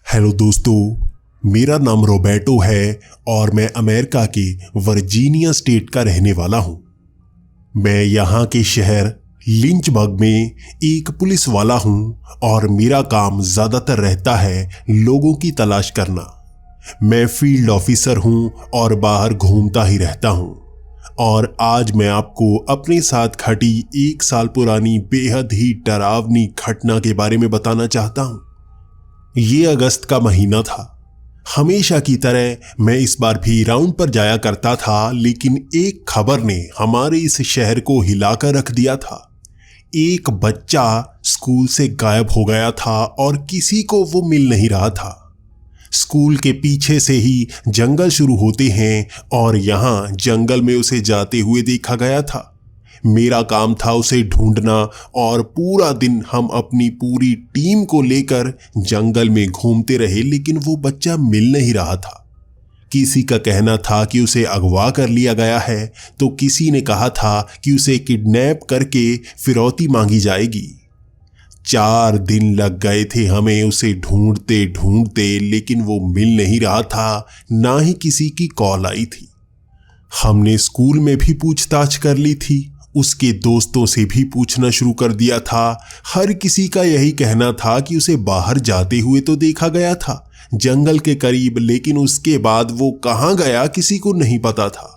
Hello दोस्तों, मेरा नाम रोबर्टो है और मैं अमेरिका के वर्जीनिया स्टेट का रहने वाला हूं। मैं यहाँ के शहर लिंचबर्ग में एक पुलिस वाला हूं और मेरा काम ज़्यादातर रहता है लोगों की तलाश करना। मैं फील्ड ऑफिसर हूं और बाहर घूमता ही रहता हूं। और आज मैं आपको अपने साथ घटी 1 साल पुरानी बेहद ही डरावनी घटना के बारे में बताना चाहता हूं। ये अगस्त का महीना था। हमेशा की तरह मैं इस बार भी राउंड पर जाया करता था, लेकिन एक खबर ने हमारे इस शहर को हिलाकर रख दिया था। एक बच्चा स्कूल से गायब हो गया था और किसी को वो मिल नहीं रहा था। स्कूल के पीछे से ही जंगल शुरू होते हैं और यहाँ जंगल में उसे जाते हुए देखा गया था। मेरा काम था उसे ढूंढना और पूरा दिन हम अपनी पूरी टीम को लेकर जंगल में घूमते रहे, लेकिन वो बच्चा मिल नहीं रहा था। किसी का कहना था कि उसे अगवा कर लिया गया है, तो किसी ने कहा था कि उसे किडनैप करके फिरौती मांगी जाएगी। 4 दिन लग गए थे हमें उसे ढूंढते ढूंढते, लेकिन वो मिल नहीं रहा था, ना ही किसी की कॉल आई थी। हमने स्कूल में भी पूछताछ कर ली थी, उसके दोस्तों से भी पूछना शुरू कर दिया था। हर किसी का यही कहना था कि उसे बाहर जाते हुए तो देखा गया था जंगल के करीब, लेकिन उसके बाद वो कहां गया किसी को नहीं पता था।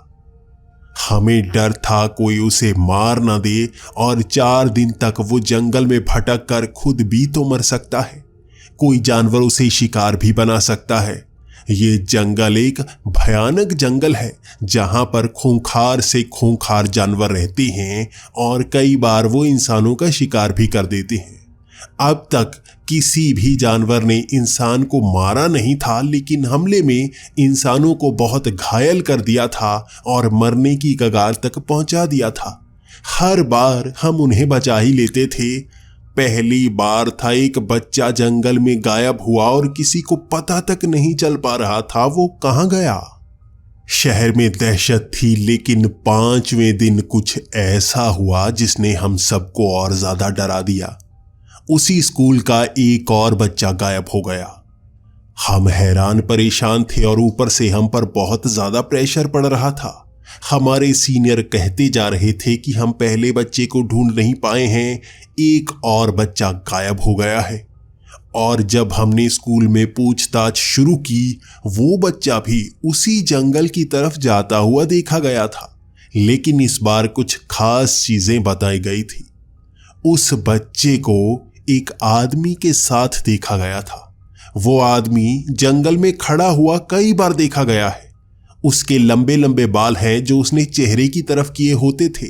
हमें डर था कोई उसे मार ना दे और 4 दिन तक वो जंगल में भटक कर खुद भी तो मर सकता है। कोई जानवर उसे शिकार भी बना सकता है। ये जंगल एक भयानक जंगल है जहां पर खूंखार से खूंखार जानवर रहते हैं और कई बार वो इंसानों का शिकार भी कर देते हैं। अब तक किसी भी जानवर ने इंसान को मारा नहीं था, लेकिन हमले में इंसानों को बहुत घायल कर दिया था और मरने की कगार तक पहुंचा दिया था। हर बार हम उन्हें बचा ही लेते थे। पहली बार था एक बच्चा जंगल में गायब हुआ और किसी को पता तक नहीं चल पा रहा था वो कहां गया। शहर में दहशत थी, लेकिन 5वें दिन कुछ ऐसा हुआ जिसने हम सबको और ज्यादा डरा दिया। उसी स्कूल का एक और बच्चा गायब हो गया। हम हैरान परेशान थे और ऊपर से हम पर बहुत ज्यादा प्रेशर पड़ रहा था। हमारे सीनियर कहते जा रहे थे कि हम पहले बच्चे को ढूंढ नहीं पाए हैं, एक और बच्चा गायब हो गया है। और जब हमने स्कूल में पूछताछ शुरू की, वो बच्चा भी उसी जंगल की तरफ जाता हुआ देखा गया था, लेकिन इस बार कुछ खास चीजें बताई गई थी। उस बच्चे को एक आदमी के साथ देखा गया था। वो आदमी जंगल में खड़ा हुआ कई बार देखा गया है। उसके लंबे लंबे बाल हैं जो उसने चेहरे की तरफ किए होते थे।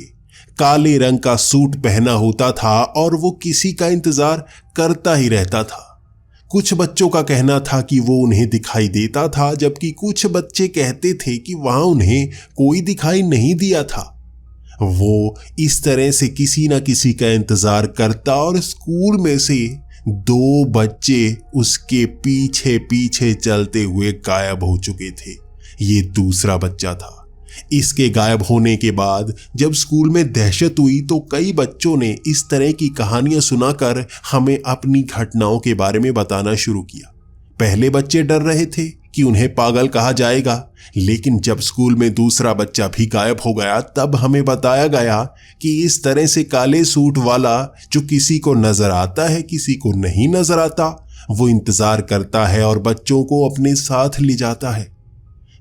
काले रंग का सूट पहना होता था और वो किसी का इंतजार करता ही रहता था। कुछ बच्चों का कहना था कि वो उन्हें दिखाई देता था, जबकि कुछ बच्चे कहते थे कि वहां उन्हें कोई दिखाई नहीं दिया था। वो इस तरह से किसी ना किसी का इंतजार करता और स्कूल में से 2 बच्चे उसके पीछे पीछे चलते हुए गायब हो चुके थे। ये दूसरा बच्चा था। इसके गायब होने के बाद जब स्कूल में दहशत हुई तो कई बच्चों ने इस तरह की कहानियां सुनाकर हमें अपनी घटनाओं के बारे में बताना शुरू किया। पहले बच्चे डर रहे थे कि उन्हें पागल कहा जाएगा, लेकिन जब स्कूल में दूसरा बच्चा भी गायब हो गया तब हमें बताया गया कि इस तरह से काले सूट वाला जो किसी को नजर आता है किसी को नहीं नजर आता, वो इंतजार करता है और बच्चों को अपने साथ ले जाता है।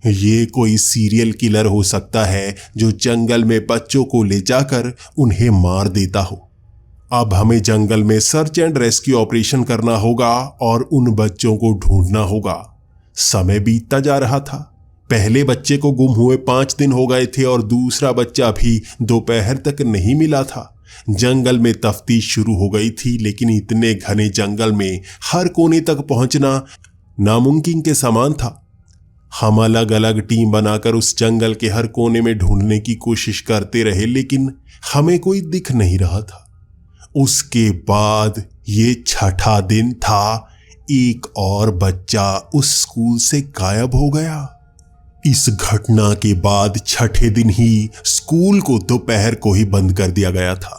ये कोई सीरियल किलर हो सकता है जो जंगल में बच्चों को ले जाकर उन्हें मार देता हो। अब हमें जंगल में सर्च एंड रेस्क्यू ऑपरेशन करना होगा और उन बच्चों को ढूंढना होगा। समय बीतता जा रहा था। पहले बच्चे को गुम हुए 5 दिन हो गए थे और दूसरा बच्चा भी दोपहर तक नहीं मिला था। जंगल में तफ्तीश शुरू हो गई थी, लेकिन इतने घने जंगल में हर कोने तक पहुंचना नामुमकिन के समान था। हम अलग अलग टीम बनाकर उस जंगल के हर कोने में ढूंढने की कोशिश करते रहे, लेकिन हमें कोई दिख नहीं रहा था। उसके बाद ये 6ठा दिन था। एक और बच्चा उस स्कूल से गायब हो गया। इस घटना के बाद 6ठे दिन ही स्कूल को दोपहर को ही बंद कर दिया गया था।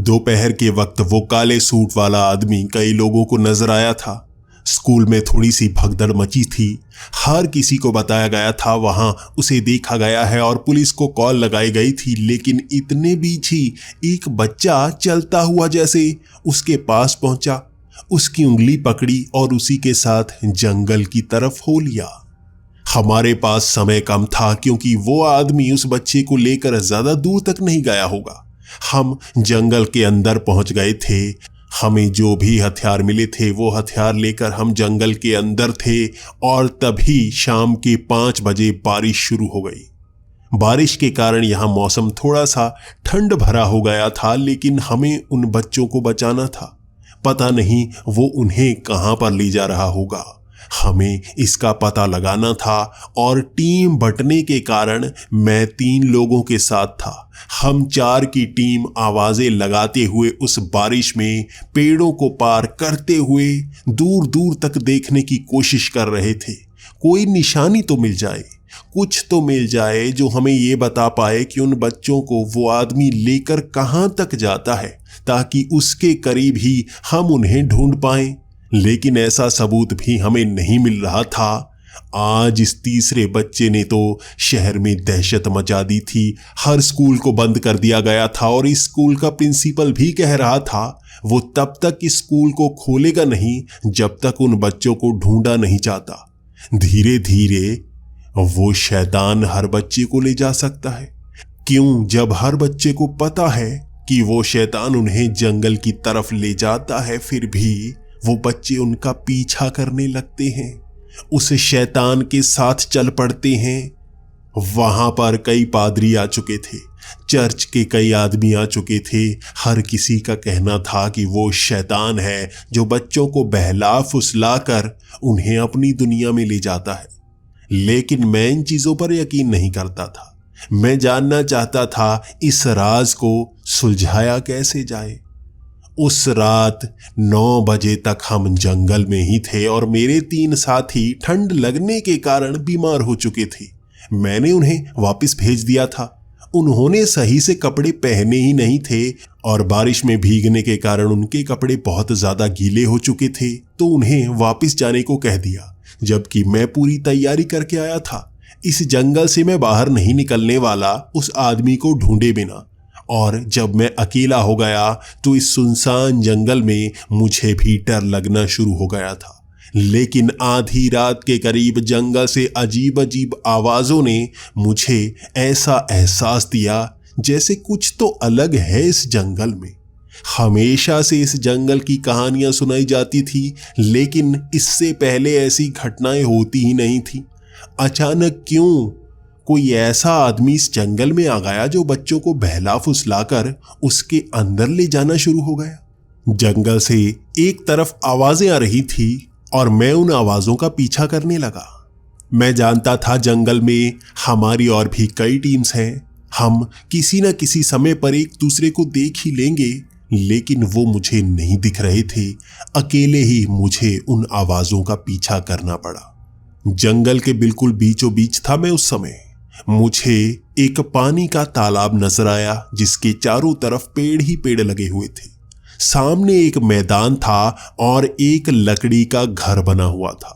दोपहर के वक्त वो काले सूट वाला आदमी कई लोगों को नजर आया था। स्कूल में थोड़ी सी भगदड़ मची थी। हर किसी को बताया गया था वहां उसे देखा गया है और पुलिस को कॉल लगाई गई थी, लेकिन इतने बीच ही एक बच्चा चलता हुआ जैसे उसके पास पहुंचा, उसकी उंगली पकड़ी और उसी के साथ जंगल की तरफ हो लिया। हमारे पास समय कम था क्योंकि वो आदमी उस बच्चे को लेकर ज्यादा दूर तक नहीं गया होगा। हम जंगल के अंदर पहुंच गए थे। हमें जो भी हथियार मिले थे वो हथियार लेकर हम जंगल के अंदर थे और तभी शाम के 5 बजे बारिश शुरू हो गई। बारिश के कारण यहाँ मौसम थोड़ा सा ठंड भरा हो गया था, लेकिन हमें उन बच्चों को बचाना था। पता नहीं वो उन्हें कहाँ पर ले जा रहा होगा। हमें इसका पता लगाना था और टीम बंटने के कारण मैं 3 लोगों के साथ था। हम 4 की टीम आवाजें लगाते हुए उस बारिश में पेड़ों को पार करते हुए दूर दूर तक देखने की कोशिश कर रहे थे। कोई निशानी तो मिल जाए, कुछ तो मिल जाए जो हमें ये बता पाए कि उन बच्चों को वो आदमी लेकर कहाँ तक जाता है, ताकि उसके करीब ही हम उन्हें ढूंढ पाएं। लेकिन ऐसा सबूत भी हमें नहीं मिल रहा था। आज इस तीसरे बच्चे ने तो शहर में दहशत मचा दी थी। हर स्कूल को बंद कर दिया गया था और इस स्कूल का प्रिंसिपल भी कह रहा था वो तब तक इस स्कूल को खोलेगा नहीं जब तक उन बच्चों को ढूंढा नहीं जाता। धीरे धीरे वो शैतान हर बच्चे को ले जा सकता है। क्यों? जब हर बच्चे को पता है कि वो शैतान उन्हें जंगल की तरफ ले जाता है, फिर भी वो बच्चे उनका पीछा करने लगते हैं, उस शैतान के साथ चल पड़ते हैं। वहां पर कई पादरी आ चुके थे, चर्च के कई आदमी आ चुके थे। हर किसी का कहना था कि वो शैतान है जो बच्चों को बहला फुसला कर उन्हें अपनी दुनिया में ले जाता है। लेकिन मैं इन चीजों पर यकीन नहीं करता था। मैं जानना चाहता था इस राज को सुलझाया कैसे जाए। उस रात 9 बजे तक हम जंगल में ही थे और मेरे 3 साथी ठंड लगने के कारण बीमार हो चुके थे। मैंने उन्हें वापस भेज दिया था। उन्होंने सही से कपड़े पहने ही नहीं थे और बारिश में भीगने के कारण उनके कपड़े बहुत ज्यादा गीले हो चुके थे, तो उन्हें वापस जाने को कह दिया, जबकि मैं पूरी तैयारी करके आया था। इस जंगल से मैं बाहर नहीं निकलने वाला उस आदमी को ढूंढे बिना। और जब मैं अकेला हो गया तो इस सुनसान जंगल में मुझे भी डर लगना शुरू हो गया था। लेकिन आधी रात के करीब जंगल से अजीब अजीब आवाजों ने मुझे ऐसा एहसास दिया जैसे कुछ तो अलग है इस जंगल में। हमेशा से इस जंगल की कहानियां सुनाई जाती थी, लेकिन इससे पहले ऐसी घटनाएं होती ही नहीं थी। अचानक क्यों कोई ऐसा आदमी इस जंगल में आ गया जो बच्चों को बहला फुसलाकर उसके अंदर ले जाना शुरू हो गया। जंगल से एक तरफ आवाजें आ रही थी और मैं उन आवाजों का पीछा करने लगा। मैं जानता था जंगल में हमारी और भी कई टीम्स हैं, हम किसी न किसी समय पर एक दूसरे को देख ही लेंगे, लेकिन वो मुझे नहीं दिख रहे थे। अकेले ही मुझे उन आवाजों का पीछा करना पड़ा। जंगल के बिल्कुल बीचों बीच था मैं उस समय। मुझे एक पानी का तालाब नजर आया जिसके चारों तरफ पेड़ ही पेड़ लगे हुए थे। सामने एक मैदान था और एक लकड़ी का घर बना हुआ था।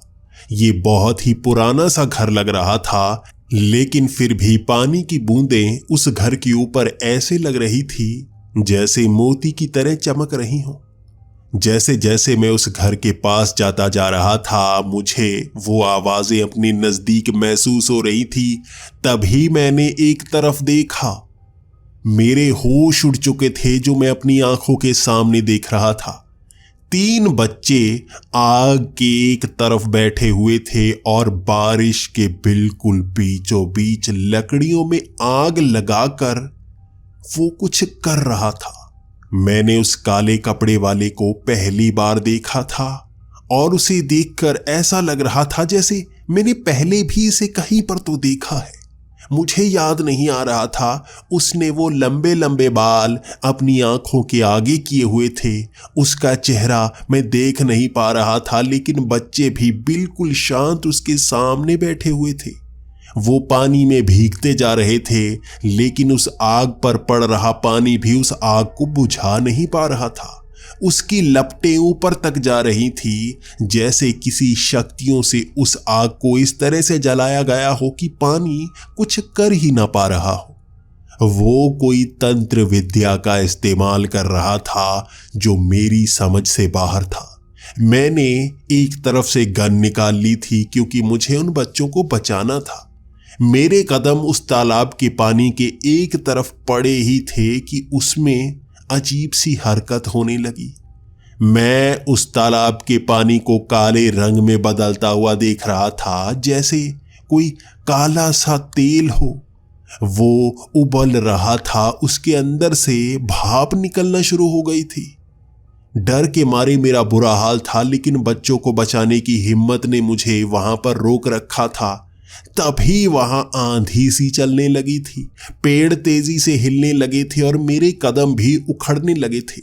ये बहुत ही पुराना सा घर लग रहा था, लेकिन फिर भी पानी की बूंदें उस घर के ऊपर ऐसे लग रही थी जैसे मोती की तरह चमक रही हों। जैसे जैसे मैं उस घर के पास जाता जा रहा था, मुझे वो आवाजें अपने नजदीक महसूस हो रही थी। तभी मैंने एक तरफ देखा। मेरे होश उड़ चुके थे जो मैं अपनी आंखों के सामने देख रहा था। 3 बच्चे आग के एक तरफ बैठे हुए थे और बारिश के बिल्कुल बीचों बीच लकड़ियों में आग लगाकर वो कुछ कर रहा था। मैंने उस काले कपड़े वाले को पहली बार देखा था और उसे देखकर ऐसा लग रहा था जैसे मैंने पहले भी इसे कहीं पर तो देखा है। मुझे याद नहीं आ रहा था। उसने वो लंबे लंबे बाल अपनी आंखों के आगे किए हुए थे। उसका चेहरा मैं देख नहीं पा रहा था, लेकिन बच्चे भी बिल्कुल शांत उसके सामने बैठे हुए थे। वो पानी में भीगते जा रहे थे, लेकिन उस आग पर पड़ रहा पानी भी उस आग को बुझा नहीं पा रहा था। उसकी लपटें ऊपर तक जा रही थी, जैसे किसी शक्तियों से उस आग को इस तरह से जलाया गया हो कि पानी कुछ कर ही ना पा रहा हो। वो कोई तंत्र विद्या का इस्तेमाल कर रहा था जो मेरी समझ से बाहर था। मैंने एक तरफ से गन निकाल ली थी क्योंकि मुझे उन बच्चों को बचाना था। मेरे कदम उस तालाब के पानी के एक तरफ पड़े ही थे कि उसमें अजीब सी हरकत होने लगी। मैं उस तालाब के पानी को काले रंग में बदलता हुआ देख रहा था, जैसे कोई काला सा तेल हो। वो उबल रहा था, उसके अंदर से भाप निकलना शुरू हो गई थी। डर के मारे मेरा बुरा हाल था, लेकिन बच्चों को बचाने की हिम्मत ने मुझे वहां पर रोक रखा था। तभी वहां आंधी सी चलने लगी थी, पेड़ तेजी से हिलने लगे थे और मेरे कदम भी उखड़ने लगे थे।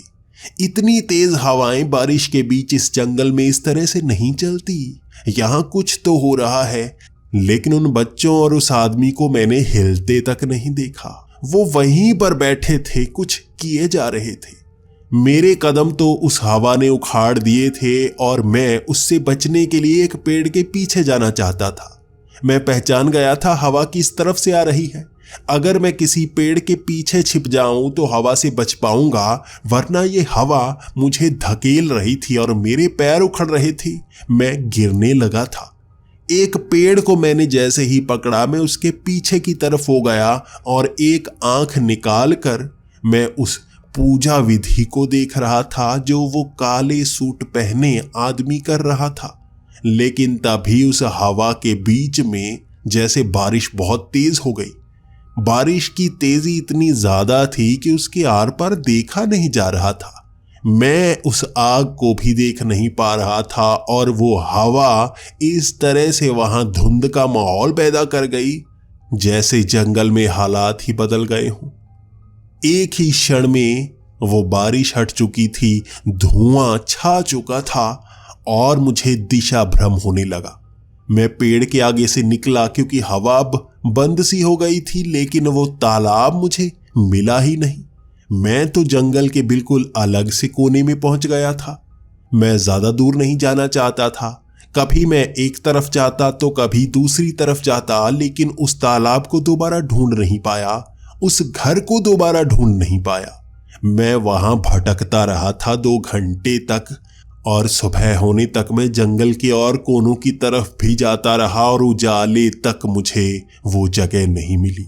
इतनी तेज हवाएं बारिश के बीच इस जंगल में इस तरह से नहीं चलती। यहां कुछ तो हो रहा है, लेकिन उन बच्चों और उस आदमी को मैंने हिलते तक नहीं देखा। वो वहीं पर बैठे थे, कुछ किए जा रहे थे। मेरे कदम तो उस हवा ने उखाड़ दिए थे और मैं उससे बचने के लिए एक पेड़ के पीछे जाना चाहता था। मैं पहचान गया था हवा किस तरफ से आ रही है। अगर मैं किसी पेड़ के पीछे छिप जाऊं तो हवा से बच पाऊंगा, वरना ये हवा मुझे धकेल रही थी और मेरे पैर उखड़ रहे थे। मैं गिरने लगा था। एक पेड़ को मैंने जैसे ही पकड़ा, मैं उसके पीछे की तरफ हो गया और एक आंख निकाल कर मैं उस पूजा विधि को देख रहा था जो वो काले सूट पहने आदमी कर रहा था। लेकिन तभी उस हवा के बीच में जैसे बारिश बहुत तेज हो गई। बारिश की तेजी इतनी ज्यादा थी कि उसके आर पार देखा नहीं जा रहा था। मैं उस आग को भी देख नहीं पा रहा था और वो हवा इस तरह से वहां धुंध का माहौल पैदा कर गई जैसे जंगल में हालात ही बदल गए हों। एक ही क्षण में वो बारिश हट चुकी थी, धुआं छा चुका था और मुझे दिशा भ्रम होने लगा। मैं पेड़ के आगे से निकला क्योंकि हवा अब बंद सी हो गई थी, लेकिन वो तालाब मुझे मिला ही नहीं। मैं तो जंगल के बिल्कुल अलग से कोने में पहुंच गया था। मैं ज्यादा दूर नहीं जाना चाहता था। कभी मैं एक तरफ जाता तो कभी दूसरी तरफ जाता, लेकिन उस तालाब को दोबारा ढूंढ नहीं पाया, उस घर को दोबारा ढूंढ नहीं पाया। मैं वहां भटकता रहा था 2 घंटे तक और सुबह होने तक मैं जंगल के और कोनों की तरफ भी जाता रहा और उजाले तक मुझे वो जगह नहीं मिली।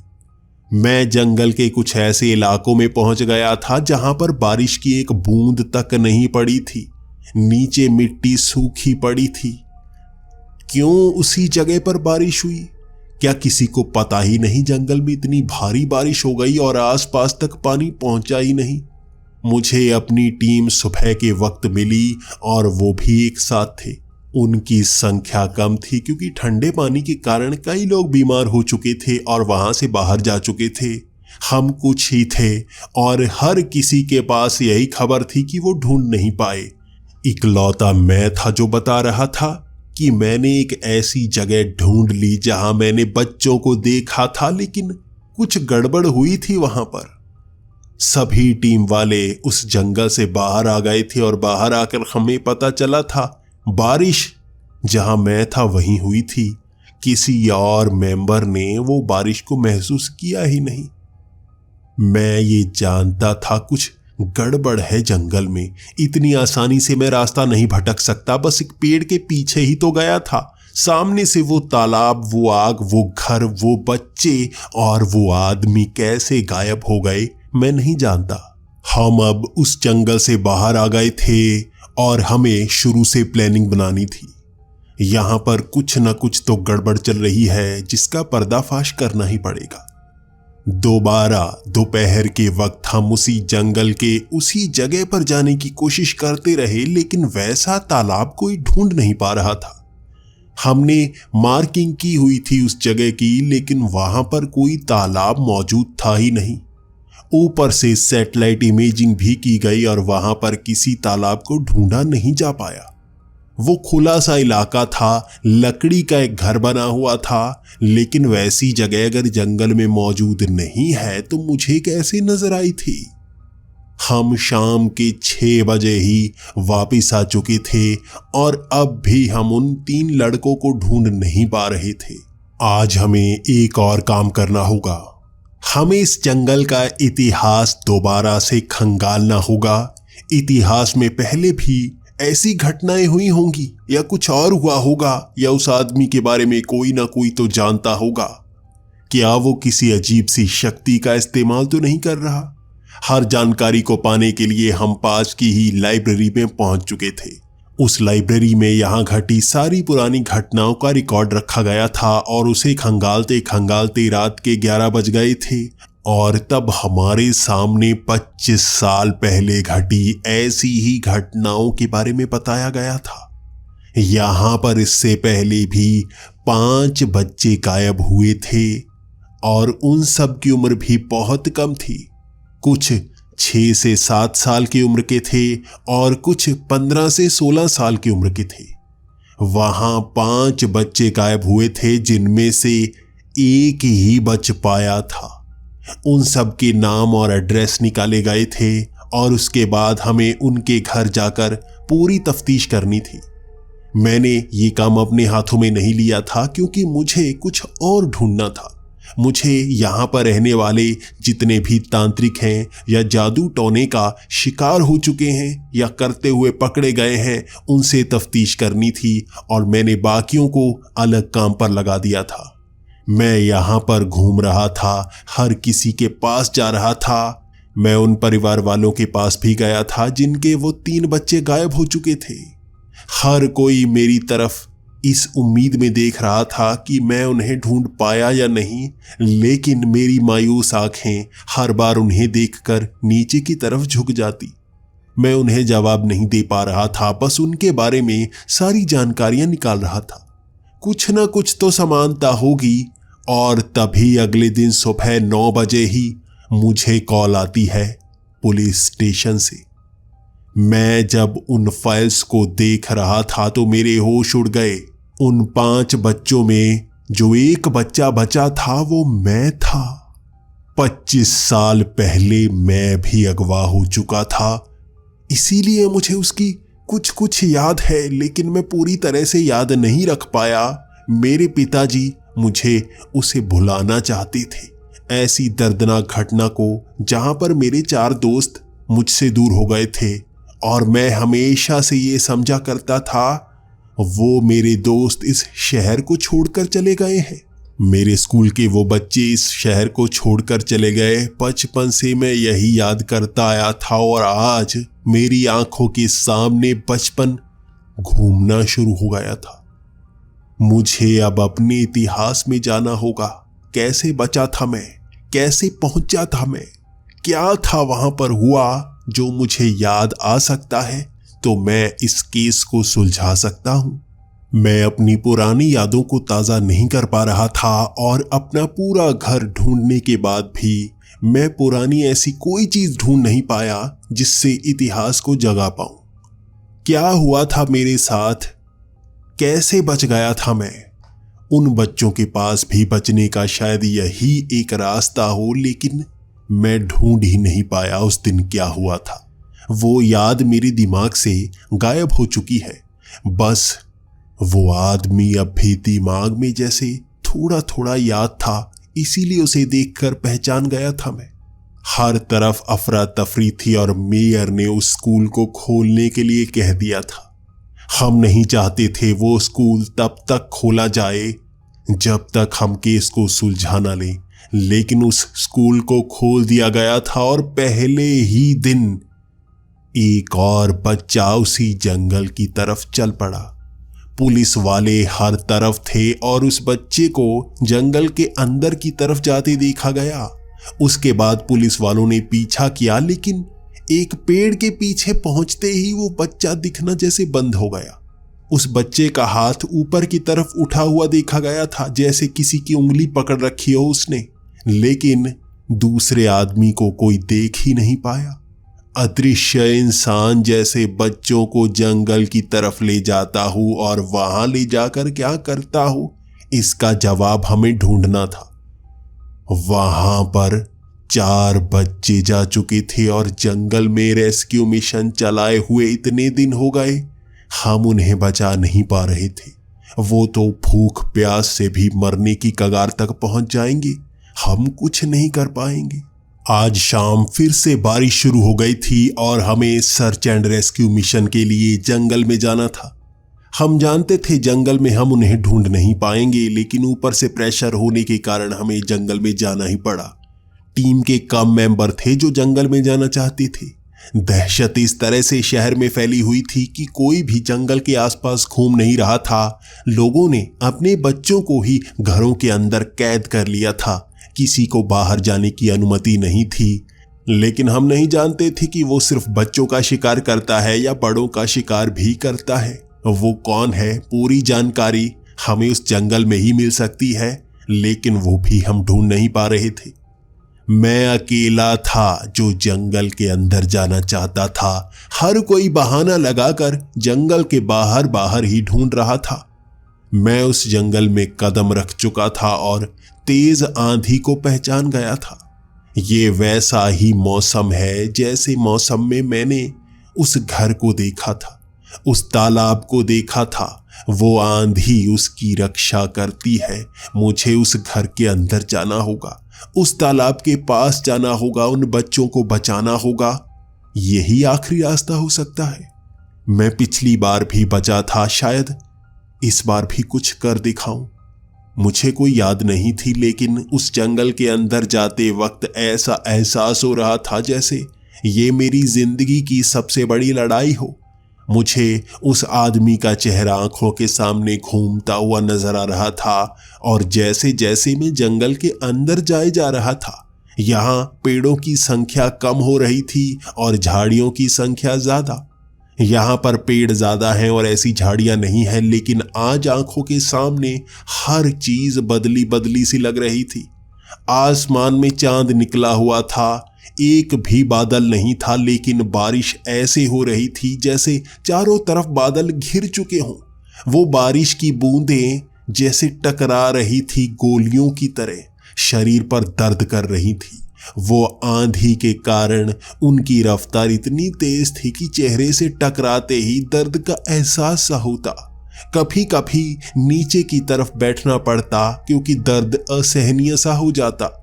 मैं जंगल के कुछ ऐसे इलाकों में पहुंच गया था जहां पर बारिश की एक बूंद तक नहीं पड़ी थी। नीचे मिट्टी सूखी पड़ी थी। क्यों उसी जगह पर बारिश हुई? क्या किसी को पता ही नहीं जंगल में इतनी भारी बारिश हो गई और आसपास तक पानी पहुंचा ही नहीं? मुझे अपनी टीम सुबह के वक्त मिली और वो भी एक साथ थे। उनकी संख्या कम थी क्योंकि ठंडे पानी के कारण कई लोग बीमार हो चुके थे और वहां से बाहर जा चुके थे। हम कुछ ही थे और हर किसी के पास यही खबर थी कि वो ढूंढ नहीं पाए। इकलौता मैं था जो बता रहा था कि मैंने एक ऐसी जगह ढूंढ ली जहां मैंने बच्चों को देखा था, लेकिन कुछ गड़बड़ हुई थी वहां पर। सभी टीम वाले उस जंगल से बाहर आ गए थे और बाहर आकर हमें पता चला था बारिश जहां मैं था वहीं हुई थी। किसी और मेंबर ने वो बारिश को महसूस किया ही नहीं। मैं ये जानता था कुछ गड़बड़ है जंगल में। इतनी आसानी से मैं रास्ता नहीं भटक सकता। बस एक पेड़ के पीछे ही तो गया था। सामने से वो तालाब, वो आग, वो घर, वो बच्चे और वो आदमी कैसे गायब हो गए मैं नहीं जानता। हम अब उस जंगल से बाहर आ गए थे और हमें शुरू से प्लानिंग बनानी थी। यहां पर कुछ न कुछ तो गड़बड़ चल रही है जिसका पर्दाफाश करना ही पड़ेगा। दोबारा दोपहर के वक्त हम उसी जंगल के उसी जगह पर जाने की कोशिश करते रहे, लेकिन वैसा तालाब कोई ढूंढ नहीं पा रहा था। हमने मार्किंग की हुई थी उस जगह की, लेकिन वहां पर कोई तालाब मौजूद था ही नहीं। ऊपर से सैटेलाइट इमेजिंग भी की गई और वहां पर किसी तालाब को ढूंढा नहीं जा पाया। वो खुला सा इलाका था, लकड़ी का एक घर बना हुआ था, लेकिन वैसी जगह अगर जंगल में मौजूद नहीं है तो मुझे कैसे नजर आई थी? हम शाम के 6 बजे ही वापस आ चुके थे और अब भी हम उन 3 लड़कों को ढूंढ नहीं पा रहे थे। आज हमें एक और काम करना होगा। हमें इस जंगल का इतिहास दोबारा से खंगालना होगा। इतिहास में पहले भी ऐसी घटनाएं हुई होंगी या कुछ और हुआ होगा, या उस आदमी के बारे में कोई ना कोई तो जानता होगा। क्या वो किसी अजीब सी शक्ति का इस्तेमाल तो नहीं कर रहा? हर जानकारी को पाने के लिए हम पास की ही लाइब्रेरी में पहुंच चुके थे। उस लाइब्रेरी में यहाँ घटी सारी पुरानी घटनाओं का रिकॉर्ड रखा गया था और उसे खंगालते खंगालते रात के 11 बज गए थे और तब हमारे सामने 25 साल पहले घटी ऐसी ही घटनाओं के बारे में बताया गया था। यहाँ पर इससे पहले भी 5 बच्चे गायब हुए थे और उन सब की उम्र भी बहुत कम थी। कुछ 6 से 7 साल की उम्र के थे और कुछ 15 से 16 साल की उम्र के थे। वहां 5 बच्चे गायब हुए थे, जिनमें से एक ही बच पाया था। उन सब के नाम और एड्रेस निकाले गए थे और उसके बाद हमें उनके घर जाकर पूरी तफ्तीश करनी थी। मैंने ये काम अपने हाथों में नहीं लिया था क्योंकि मुझे कुछ और ढूंढना था। मुझे यहाँ पर रहने वाले जितने भी तांत्रिक हैं या जादू टोने का शिकार हो चुके हैं या करते हुए पकड़े गए हैं, उनसे तफ्तीश करनी थी और मैंने बाकियों को अलग काम पर लगा दिया था। मैं यहाँ पर घूम रहा था, हर किसी के पास जा रहा था। मैं उन परिवार वालों के पास भी गया था जिनके वो 3 बच्चे गायब हो चुके थे। हर कोई मेरी तरफ इस उम्मीद में देख रहा था कि मैं उन्हें ढूंढ पाया या नहीं, लेकिन मेरी मायूस आंखें हर बार उन्हें देखकर नीचे की तरफ झुक जाती। मैं उन्हें जवाब नहीं दे पा रहा था, बस उनके बारे में सारी जानकारियां निकाल रहा था। कुछ ना कुछ तो समानता होगी। और तभी अगले दिन सुबह 9 बजे ही मुझे कॉल आती है पुलिस स्टेशन से। मैं जब उन फाइल्स को देख रहा था तो मेरे होश उड़ गए। उन 5 बच्चों में जो एक बच्चा बचा था वो मैं था। 25 साल पहले मैं भी अगवा हो चुका था, इसीलिए मुझे उसकी कुछ याद है, लेकिन मैं पूरी तरह से याद नहीं रख पाया। मेरे पिताजी मुझे उसे भुलाना चाहते थे, ऐसी दर्दनाक घटना को जहां पर मेरे 4 दोस्त मुझसे दूर हो गए थे और मैं हमेशा से ये समझा करता था वो मेरे दोस्त इस शहर को छोड़कर चले गए हैं। मेरे स्कूल के वो बच्चे इस शहर को छोड़कर चले गए। बचपन से मैं यही याद करता आया था और आज मेरी आंखों के सामने बचपन घूमना शुरू हो गया था। मुझे अब अपने इतिहास में जाना होगा। कैसे बचा था मैं, कैसे पहुंचा था मैं, क्या था वहां पर हुआ जो मुझे याद आ सकता है तो मैं इस केस को सुलझा सकता हूं। मैं अपनी पुरानी यादों को ताज़ा नहीं कर पा रहा था और अपना पूरा घर ढूंढने के बाद भी मैं पुरानी ऐसी कोई चीज ढूंढ नहीं पाया जिससे इतिहास को जगा पाऊं। क्या हुआ था मेरे साथ, कैसे बच गया था मैं? उन बच्चों के पास भी बचने का शायद यही एक रास्ता हो, लेकिन मैं ढूंढ ही नहीं पाया उस दिन क्या हुआ था। वो याद मेरे दिमाग से गायब हो चुकी है। बस वो आदमी अब भी दिमाग में जैसे थोड़ा थोड़ा याद था, इसीलिए उसे देखकर पहचान गया था मैं। हर तरफ अफरा तफरी थी और मेयर ने उस स्कूल को खोलने के लिए कह दिया था। हम नहीं चाहते थे वो स्कूल तब तक खोला जाए जब तक हम केस को सुलझा ना लें, लेकिन उस स्कूल को खोल दिया गया था और पहले ही दिन एक और बच्चा उसी जंगल की तरफ चल पड़ा। पुलिस वाले हर तरफ थे और उस बच्चे को जंगल के अंदर की तरफ जाते देखा गया। उसके बाद पुलिस वालों ने पीछा किया, लेकिन एक पेड़ के पीछे पहुंचते ही वो बच्चा दिखना जैसे बंद हो गया। उस बच्चे का हाथ ऊपर की तरफ उठा हुआ देखा गया था, जैसे किसी की उंगली पकड़ रखी हो उसने, लेकिन दूसरे आदमी को कोई देख ही नहीं पाया। अदृश्य इंसान जैसे बच्चों को जंगल की तरफ ले जाता हूं और वहां ले जाकर क्या करता हूं, इसका जवाब हमें ढूंढना था। वहां पर 4 बच्चे जा चुके थे और जंगल में रेस्क्यू मिशन चलाए हुए इतने दिन हो गए, हम उन्हें बचा नहीं पा रहे थे। वो तो भूख प्यास से भी मरने की कगार तक पहुंच जाएंगे, हम कुछ नहीं कर पाएंगे। आज शाम फिर से बारिश शुरू हो गई थी और हमें सर्च एंड रेस्क्यू मिशन के लिए जंगल में जाना था। हम जानते थे जंगल में हम उन्हें ढूंढ नहीं पाएंगे, लेकिन ऊपर से प्रेशर होने के कारण हमें जंगल में जाना ही पड़ा। टीम के कम मेंबर थे जो जंगल में जाना चाहते थे। दहशत इस तरह से शहर में फैली हुई थी कि कोई भी जंगल के आसपास घूम नहीं रहा था। लोगों ने अपने बच्चों को ही घरों के अंदर कैद कर लिया था, किसी को बाहर जाने की अनुमति नहीं थी। लेकिन हम नहीं जानते थे कि वो सिर्फ बच्चों का शिकार करता है या बड़ों का शिकार भी करता है। वो कौन है, पूरी जानकारी हमें उस जंगल में ही मिल सकती है, लेकिन वो भी हम ढूंढ नहीं पा रहे थे। मैं अकेला था जो जंगल के अंदर जाना चाहता था। हर कोई बहाना लगाकर जंगल के बाहर बाहर ही ढूंढ रहा था। मैं उस जंगल में कदम रख चुका था और तेज आंधी को पहचान गया था। ये वैसा ही मौसम है जैसे मौसम में मैंने उस घर को देखा था, उस तालाब को देखा था। वो आंधी उसकी रक्षा करती है। मुझे उस घर के अंदर जाना होगा, उस तालाब के पास जाना होगा, उन बच्चों को बचाना होगा। यही आखिरी रास्ता हो सकता है। मैं पिछली बार भी बचा था, शायद इस बार भी कुछ कर दिखाऊं। मुझे कोई याद नहीं थी, लेकिन उस जंगल के अंदर जाते वक्त ऐसा एहसास हो रहा था जैसे ये मेरी जिंदगी की सबसे बड़ी लड़ाई हो। मुझे उस आदमी का चेहरा आंखों के सामने घूमता हुआ नजर आ रहा था और जैसे जैसे मैं जंगल के अंदर जाए जा रहा था, यहाँ पेड़ों की संख्या कम हो रही थी और झाड़ियों की संख्या ज्यादा। यहाँ पर पेड़ ज्यादा हैं और ऐसी झाड़ियां नहीं हैं, लेकिन आज आंखों के सामने हर चीज बदली बदली सी लग रही थी। आसमान में चांद निकला हुआ था, एक भी बादल नहीं था, लेकिन बारिश ऐसे हो रही थी जैसे चारों तरफ बादल घिर चुके हों। वो बारिश की बूंदें जैसे टकरा रही थी गोलियों की तरह, शरीर पर दर्द कर रही थी। वो आंधी के कारण उनकी रफ्तार इतनी तेज थी कि चेहरे से टकराते ही दर्द का एहसास सा होता। कभी कभी नीचे की तरफ बैठना पड़ता क्योंकि दर्द असहनीय सा हो जाता।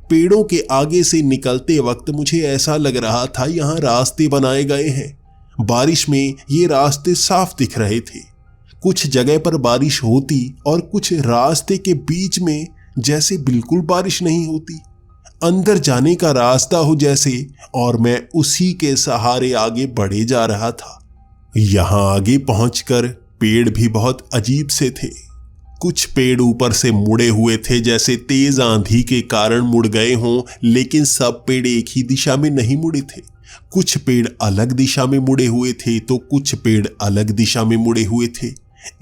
पेड़ों के आगे से निकलते वक्त मुझे ऐसा लग रहा था यहाँ रास्ते बनाए गए हैं। बारिश में ये रास्ते साफ दिख रहे थे। कुछ जगह पर बारिश होती और कुछ रास्ते के बीच में जैसे बिल्कुल बारिश नहीं होती, अंदर जाने का रास्ता हो जैसे, और मैं उसी के सहारे आगे बढ़े जा रहा था। यहाँ आगे पहुंचकर पेड़ भी बहुत अजीब से थे। कुछ पेड़ ऊपर से मुड़े हुए थे जैसे तेज आंधी के कारण मुड़ गए हों, लेकिन सब पेड़ एक ही दिशा में नहीं मुड़े थे। कुछ पेड़ अलग दिशा में मुड़े हुए थे तो कुछ पेड़ अलग दिशा में मुड़े हुए थे।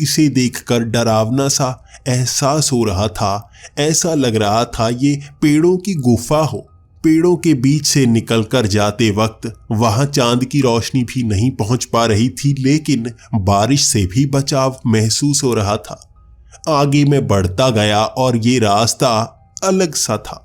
इसे देखकर डरावना सा एहसास हो रहा था। ऐसा लग रहा था ये पेड़ों की गुफा हो। पेड़ों के बीच से निकलकर जाते वक्त वहां चांद की रोशनी भी नहीं पहुंच पा रही थी, लेकिन बारिश से भी बचाव महसूस हो रहा था। आगे मैं बढ़ता गया और ये रास्ता अलग सा था।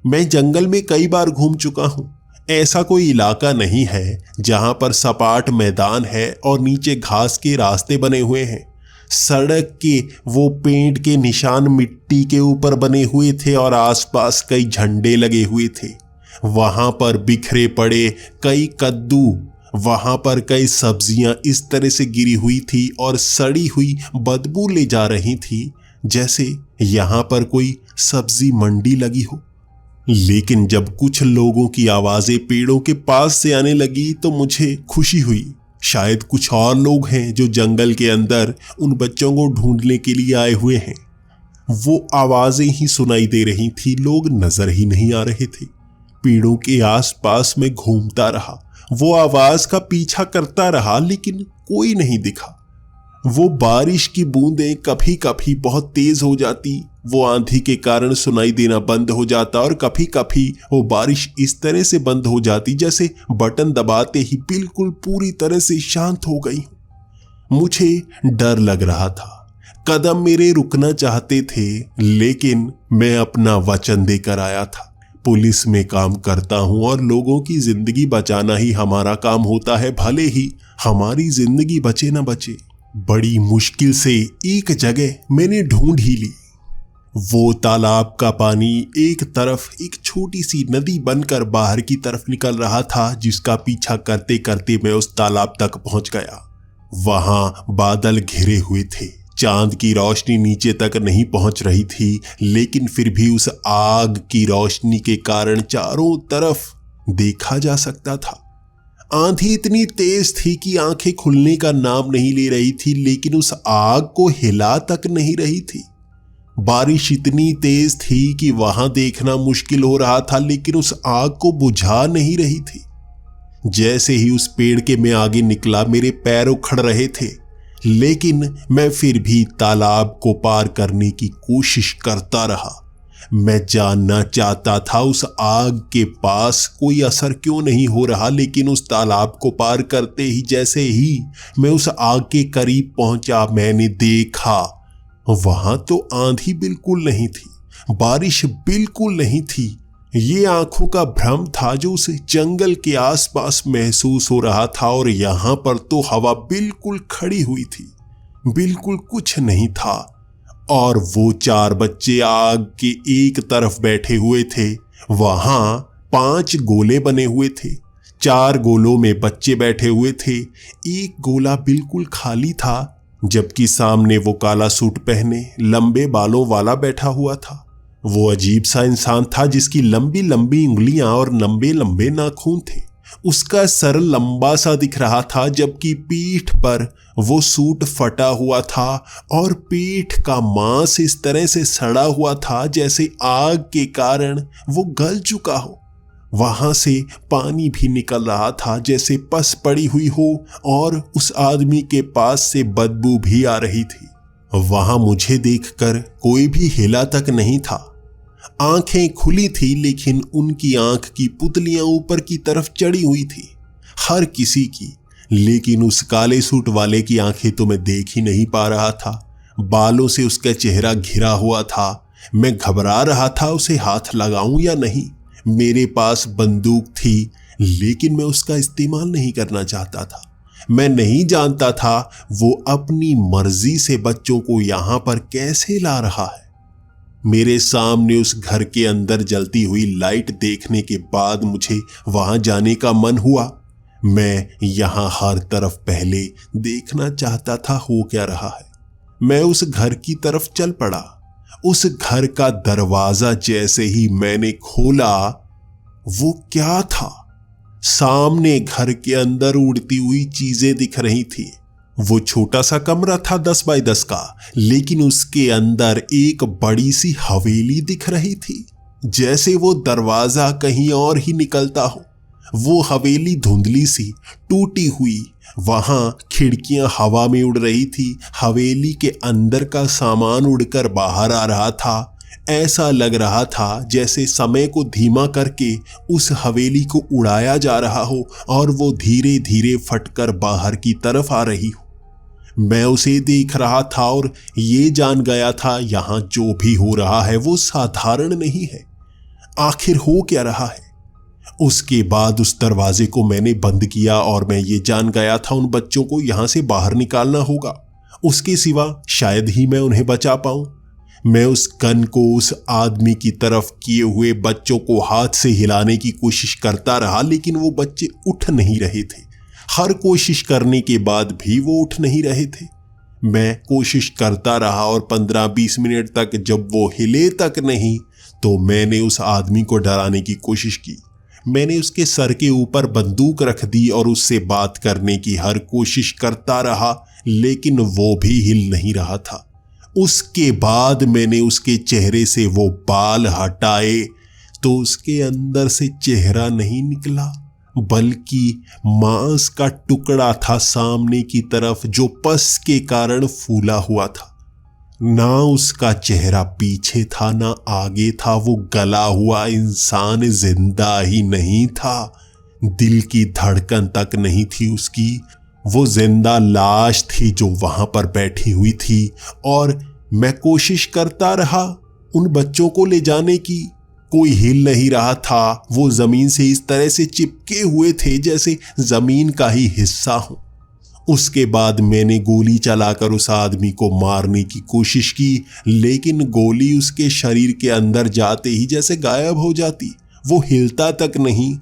मैं जंगल में कई बार घूम चुका हूं। ऐसा कोई इलाका नहीं है जहां पर सपाट मैदान है और नीचे घास के रास्ते बने हुए हैं। सड़क के वो पेंट के निशान मिट्टी के ऊपर बने हुए थे और आसपास कई झंडे लगे हुए थे। वहां पर बिखरे पड़े कई कद्दू, वहां पर कई सब्जियां इस तरह से गिरी हुई थी और सड़ी हुई बदबू ले जा रही थी जैसे यहां पर कोई सब्जी मंडी लगी हो। लेकिन जब कुछ लोगों की आवाजें पेड़ों के पास से आने लगी तो मुझे खुशी हुई। शायद कुछ और लोग हैं जो जंगल के अंदर उन बच्चों को ढूंढने के लिए आए हुए हैं। वो आवाजें ही सुनाई दे रही थी, लोग नजर ही नहीं आ रहे थे। पेड़ों के आसपास में घूमता रहा, वो आवाज का पीछा करता रहा, लेकिन कोई नहीं दिखा। वो बारिश की बूंदें कभी कभी बहुत तेज हो जाती, वो आंधी के कारण सुनाई देना बंद हो जाता और कभी कभी वो बारिश इस तरह से बंद हो जाती जैसे बटन दबाते ही बिल्कुल पूरी तरह से शांत हो गई। मुझे डर लग रहा था, कदम मेरे रुकना चाहते थे, लेकिन मैं अपना वचन देकर आया था। पुलिस में काम करता हूं और लोगों की जिंदगी बचाना ही हमारा काम होता है, भले ही हमारी जिंदगी बचे ना बचे। बड़ी मुश्किल से एक जगह मैंने ढूंढ ही ली। वो तालाब का पानी एक तरफ एक छोटी सी नदी बनकर बाहर की तरफ निकल रहा था, जिसका पीछा करते करते मैं उस तालाब तक पहुंच गया। वहां बादल घिरे हुए थे, चांद की रोशनी नीचे तक नहीं पहुंच रही थी, लेकिन फिर भी उस आग की रोशनी के कारण चारों तरफ देखा जा सकता था। आंधी इतनी तेज थी कि आंखें खुलने का नाम नहीं ले रही थी, लेकिन उस आग को हिला तक नहीं रही थी। बारिश इतनी तेज थी कि वहां देखना मुश्किल हो रहा था, लेकिन उस आग को बुझा नहीं रही थी। जैसे ही उस पेड़ के मैं आगे निकला, मेरे पैर उखड़ रहे थे, लेकिन मैं फिर भी तालाब को पार करने की कोशिश करता रहा। मैं जानना चाहता था उस आग के पास कोई असर क्यों नहीं हो रहा, लेकिन उस तालाब को पार करते ही जैसे ही मैं उस आग के करीब पहुंचा, मैंने देखा वहां तो आंधी बिल्कुल नहीं थी, बारिश बिल्कुल नहीं थी। ये आंखों का भ्रम था जो उस जंगल के आसपास महसूस हो रहा था, और यहां पर तो हवा बिल्कुल खड़ी हुई थी, बिल्कुल कुछ नहीं था। और वो 4 बच्चे आग के एक तरफ बैठे हुए थे। वहां 5 गोले बने हुए थे, 4 गोलों में बच्चे बैठे हुए थे, एक गोला बिल्कुल खाली था, जबकि सामने वो काला सूट पहने लंबे बालों वाला बैठा हुआ था। वो अजीब सा इंसान था जिसकी लंबी लंबी उंगलियां और लंबे लंबे नाखून थे। उसका सर लंबा सा दिख रहा था, जबकि पीठ पर वो सूट फटा हुआ था और पीठ का मांस इस तरह से सड़ा हुआ था जैसे आग के कारण वो गल चुका हो। वहां से पानी भी निकल रहा था जैसे पस पड़ी हुई हो, और उस आदमी के पास से बदबू भी आ रही थी। वहां मुझे देखकर कोई भी हिला तक नहीं था। आंखें खुली थी, लेकिन उनकी आंख की पुतलियां ऊपर की तरफ चढ़ी हुई थी, हर किसी की, लेकिन उस काले सूट वाले की आंखें तो मैं देख ही नहीं पा रहा था। बालों से उसका चेहरा घिरा हुआ था। मैं घबरा रहा था उसे हाथ लगाऊं या नहीं। मेरे पास बंदूक थी, लेकिन मैं उसका इस्तेमाल नहीं करना चाहता था। मैं नहीं जानता था वो अपनी मर्जी से बच्चों को यहां पर कैसे ला रहा है। मेरे सामने उस घर के अंदर जलती हुई लाइट देखने के बाद मुझे वहां जाने का मन हुआ। मैं यहां हर तरफ पहले देखना चाहता था हो क्या रहा है। मैं उस घर की तरफ चल पड़ा। उस घर का दरवाजा जैसे ही मैंने खोला, वो क्या था? सामने घर के अंदर उड़ती हुई चीजें दिख रही थी। वो छोटा सा कमरा था 10 बाय 10 का, लेकिन उसके अंदर एक बड़ी सी हवेली दिख रही थी, जैसे वो दरवाजा कहीं और ही निकलता हो। वो हवेली धुंधली सी, टूटी हुई, वहां खिड़कियां हवा में उड़ रही थी। हवेली के अंदर का सामान उड़कर बाहर आ रहा था। ऐसा लग रहा था जैसे समय को धीमा करके उस हवेली को उड़ाया जा रहा हो और वो धीरे धीरे फटकर बाहर की तरफ आ रही हो। मैं उसे देख रहा था और ये जान गया था यहां जो भी हो रहा है वो साधारण नहीं है। आखिर हो क्या रहा है? उसके बाद उस दरवाजे को मैंने बंद किया और मैं ये जान गया था उन बच्चों को यहां से बाहर निकालना होगा। उसके सिवा शायद ही मैं उन्हें बचा पाऊं। मैं उस गन को उस आदमी की तरफ किए हुए बच्चों को हाथ से हिलाने की कोशिश करता रहा, लेकिन वो बच्चे उठ नहीं रहे थे। हर कोशिश करने के बाद भी वो उठ नहीं रहे थे। मैं कोशिश करता रहा और 15-20 मिनट तक जब वो हिले तक नहीं, तो मैंने उस आदमी को डराने की कोशिश की। मैंने उसके सर के ऊपर बंदूक रख दी और उससे बात करने की हर कोशिश करता रहा, लेकिन वो भी हिल नहीं रहा था। उसके बाद मैंने उसके चेहरे से वो बाल हटाए तो उसके अंदर से चेहरा नहीं निकला, बल्कि मांस का टुकड़ा था सामने की तरफ, जो पस के कारण फूला हुआ था। ना उसका चेहरा पीछे था ना आगे था। वो गला हुआ इंसान जिंदा ही नहीं था। दिल की धड़कन तक नहीं थी उसकी। वो जिंदा लाश थी जो वहां पर बैठी हुई थी। और मैं कोशिश करता रहा उन बच्चों को ले जाने की, कोई हिल नहीं रहा था। वो जमीन से इस तरह से चिपके हुए थे जैसे जमीन का ही हिस्सा हो। उसके बाद मैंने गोली चलाकर उस आदमी को मारने की कोशिश की, लेकिन गोली उसके शरीर के अंदर जाते ही जैसे गायब हो जाती, वो हिलता तक नहीं।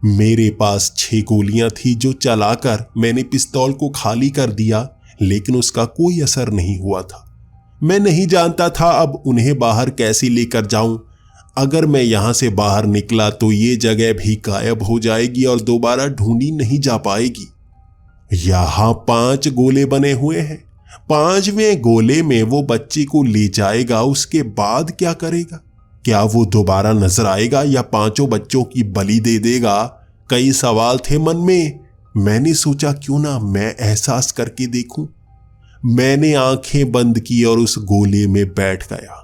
मेरे पास 6 गोलियां थी जो चलाकर मैंने पिस्तौल को खाली कर दिया, लेकिन उसका कोई असर नहीं हुआ था। मैं नहीं जानता था अब उन्हें बाहर कैसे लेकर जाऊं। अगर मैं यहां से बाहर निकला तो ये जगह भी गायब हो जाएगी और दोबारा ढूंढी नहीं जा पाएगी। यहां 5 गोले बने हुए हैं। 5वें गोले में वो बच्चे को ले जाएगा, उसके बाद क्या करेगा? क्या वो दोबारा नजर आएगा या 5 बच्चों की बलि दे देगा? कई सवाल थे मन में। मैंने सोचा क्यों ना मैं एहसास करके देखूं। मैंने आंखें बंद की और उस गोले में बैठ गया।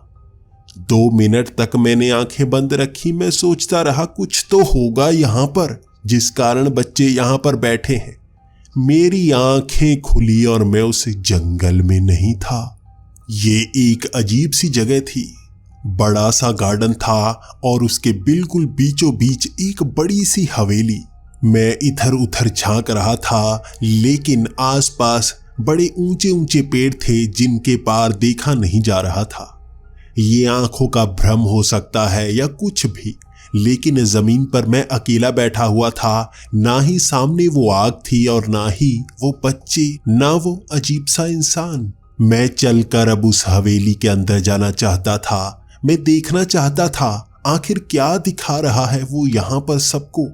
2 मिनट तक मैंने आंखें बंद रखी। मैं सोचता रहा कुछ तो होगा यहां पर जिस कारण बच्चे यहां पर बैठे हैं। मेरी आंखें खुली और मैं उस जंगल में नहीं था। ये एक अजीब सी जगह थी। बड़ा सा गार्डन था और उसके बिल्कुल बीचों बीच एक बड़ी सी हवेली। मैं इधर उधर झांक रहा था, लेकिन आसपास बड़े ऊंचे ऊंचे पेड़ थे जिनके पार देखा नहीं जा रहा था। ये आंखों का भ्रम हो सकता है या कुछ भी, लेकिन जमीन पर मैं अकेला बैठा हुआ था। ना ही सामने वो आग थी और ना ही वो बच्चे, ना वो अजीब सा इंसान। मैं चलकर अब उस हवेली के अंदर जाना चाहता था। मैं देखना चाहता था आखिर क्या दिखा रहा है वो यहां पर सबको।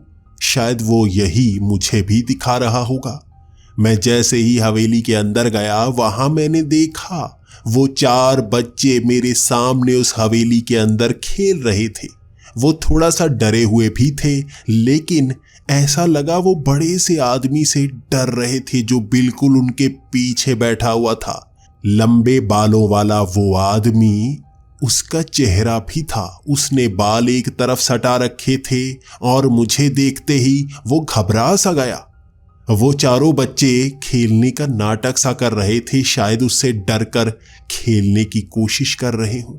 शायद वो यही मुझे भी दिखा रहा होगा। मैं जैसे ही हवेली के अंदर गया, वहां मैंने देखा वो 4 बच्चे मेरे सामने उस हवेली के अंदर खेल रहे थे। वो थोड़ा सा डरे हुए भी थे, लेकिन ऐसा लगा वो बड़े से आदमी से डर रहे थे जो बिल्कुल उनके पीछे बैठा हुआ था। लंबे बालों वाला वो आदमी, उसका चेहरा भी था। उसने बाल एक तरफ सटा रखे थे और मुझे देखते ही वो घबरा सा गया। वो 4 बच्चे खेलने का नाटक सा कर रहे थे, शायद उससे डरकर खेलने की कोशिश कर रहे हों।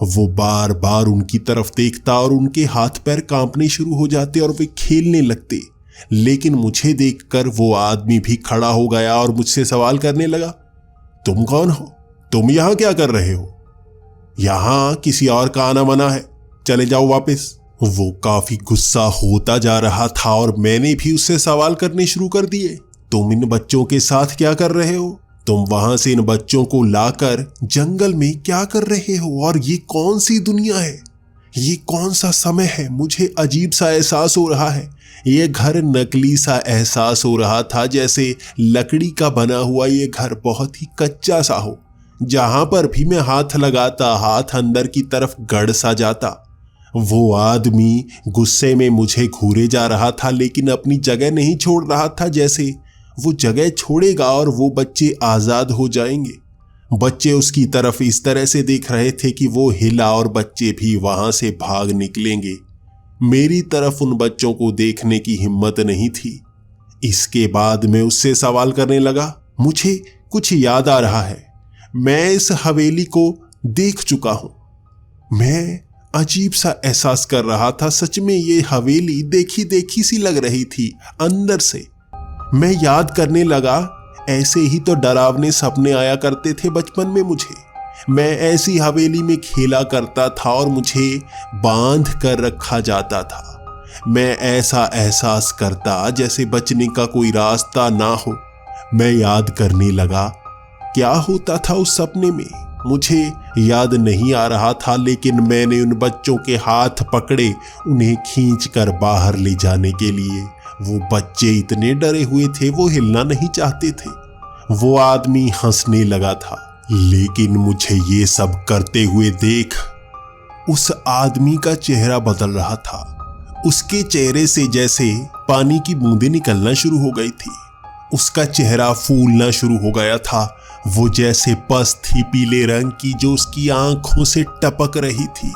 वो बार बार उनकी तरफ देखता और उनके हाथ पैर कांपने शुरू हो जाते और वे खेलने लगते। लेकिन मुझे देखकर वो आदमी भी खड़ा हो गया और मुझसे सवाल करने लगा, तुम कौन हो? तुम यहां क्या कर रहे हो? यहां किसी और का आना मना है, चले जाओ वापस। वो काफी गुस्सा होता जा रहा था और मैंने भी उससे सवाल करने शुरू कर दिए। तुम इन बच्चों के साथ क्या कर रहे हो? तुम वहां से इन बच्चों को लाकर जंगल में क्या कर रहे हो? और ये कौन सी दुनिया है? ये कौन सा समय है? मुझे अजीब सा एहसास हो रहा है। ये घर नकली सा एहसास हो रहा था, जैसे लकड़ी का बना हुआ ये घर बहुत ही कच्चा सा हो। जहां पर भी मैं हाथ लगाता, हाथ अंदर की तरफ गड़ सा जाता। वो आदमी गुस्से में मुझे घूरे जा रहा था, लेकिन अपनी जगह नहीं छोड़ रहा था, जैसे वो जगह छोड़ेगा और वो बच्चे आजाद हो जाएंगे। बच्चे उसकी तरफ इस तरह से देख रहे थे कि वो हिला और बच्चे भी वहां से भाग निकलेंगे। मेरी तरफ उन बच्चों को देखने की हिम्मत नहीं थी। इसके बाद मैं उससे सवाल करने लगा। मुझे कुछ याद आ रहा है। मैं इस हवेली को देख चुका हूं। मैं अजीब सा एहसास कर रहा था। सच में ये हवेली देखी देखी सी लग रही थी अंदर से। मैं याद करने लगा, ऐसे ही तो डरावने सपने आया करते थे बचपन में मुझे। मैं ऐसी हवेली में खेला करता था और मुझे बांध कर रखा जाता था। मैं ऐसा एहसास करता जैसे बचने का कोई रास्ता ना हो। मैं याद करने लगा क्या होता था उस सपने में। मुझे याद नहीं आ रहा था, लेकिन मैंने उन बच्चों के हाथ पकड़े उन्हें खींचकर बाहर ले जाने के लिए। वो बच्चे इतने डरे हुए थे, वो हिलना नहीं चाहते थे। वो आदमी हंसने लगा था, लेकिन मुझे ये सब करते हुए देख उस आदमी का चेहरा बदल रहा था। उसके चेहरे से जैसे पानी की बूंदें निकलना शुरू हो गई थी। उसका चेहरा फूलना शुरू हो गया था। वो जैसे पस थी पीले रंग की जो उसकी आंखों से टपक रही थी।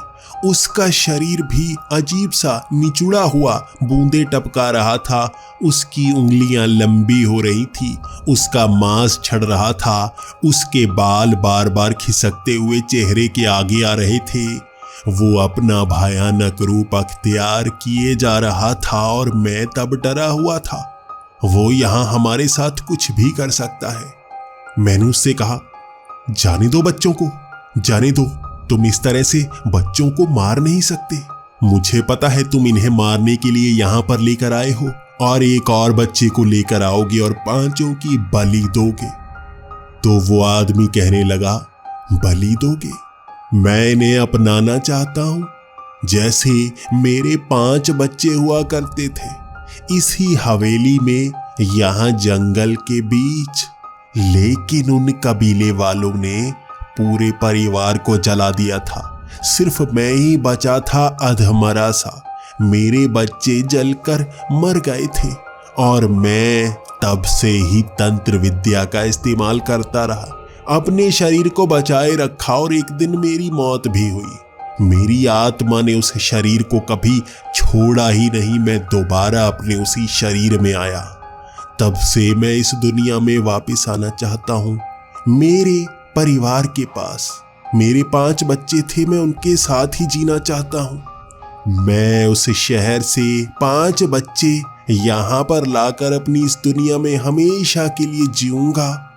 उसका शरीर भी अजीब सा निचुड़ा हुआ बूंदे टपका रहा था। उसकी उंगलियां लंबी हो रही थी। उसका मांस झड़ रहा था। उसके बाल बार बार खिसकते हुए चेहरे के आगे आ रहे थे। वो अपना भयानक रूप अख्तियार किए जा रहा था और मैं तब डरा हुआ था। वो यहां हमारे साथ कुछ भी कर सकता है। मैंने उससे कहा, जाने दो बच्चों को, जाने दो। तुम इस तरह से बच्चों को मार नहीं सकते। मुझे पता है तुम इन्हें मारने के लिए यहां पर लेकर आए हो और एक और बच्चे को लेकर आओगे और 5 की बलि दोगे। तो वो आदमी कहने लगा, बलि दोगे? मैं इन्हें अपनाना चाहता हूं जैसे मेरे 5 बच्चे हुआ करते थे, इसी हवेली में, यहां जंगल के बीच। लेकिन उन कबीले वालों ने पूरे परिवार को जला दिया था। सिर्फ मैं ही बचा था अधमरा सा। मेरे बच्चे जलकर मर गए थे और मैं तब से ही तंत्र विद्या का इस्तेमाल करता रहा, अपने शरीर को बचाए रखा और एक दिन मेरी मौत भी हुई। मेरी आत्मा ने उस शरीर को कभी छोड़ा ही नहीं। मैं दोबारा अपने उसी शरीर में आया। तब से मैं इस दुनिया में वापस आना चाहता हूँ, मेरे परिवार के पास। मेरे 5 बच्चे थे, मैं उनके साथ ही जीना चाहता हूँ। मैं उस शहर से 5 बच्चे यहाँ पर लाकर अपनी इस दुनिया में हमेशा के लिए जीऊंगा।